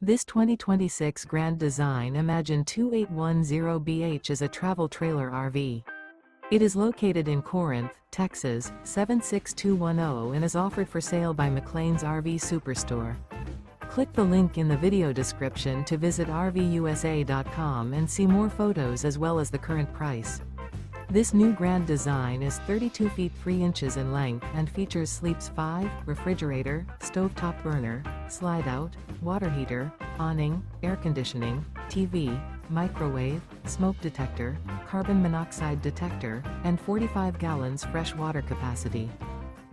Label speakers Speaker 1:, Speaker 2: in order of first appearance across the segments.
Speaker 1: This 2026 Grand Design Imagine 2810BH is a travel trailer RV. It is located in Corinth, Texas, 76210 and is offered for sale by McClain's RV Superstore. Click the link in the video description to visit RVUSA.com and see more photos as well as the current price. This new Grand Design is 32 feet 3 inches in length and features sleeps 5, refrigerator, stovetop burner, slide-out, water heater, awning, air conditioning, TV, microwave, smoke detector, carbon monoxide detector, and 45 gallons fresh water capacity.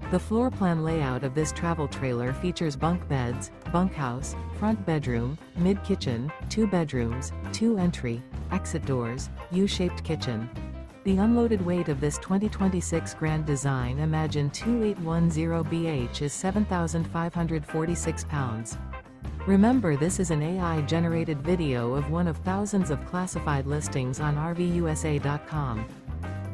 Speaker 1: The floor plan layout of this travel trailer features bunk beds, bunkhouse, front bedroom, mid-kitchen, 2 bedrooms, 2 entry, exit doors, U-shaped kitchen. The unloaded weight of this 2026 Grand Design Imagine 2810BH is 7,546 pounds. Remember, this is an AI-generated video of one of thousands of classified listings on RVUSA.com.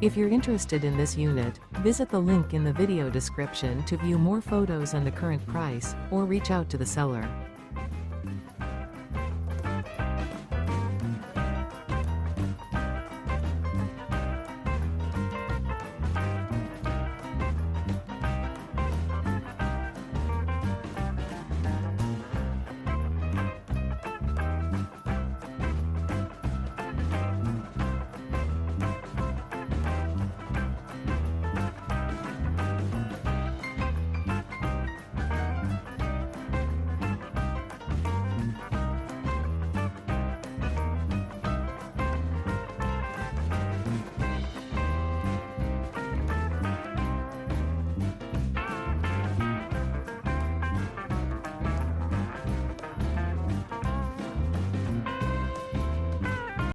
Speaker 1: If you're interested in this unit, visit the link in the video description to view more photos and the current price, or reach out to the seller.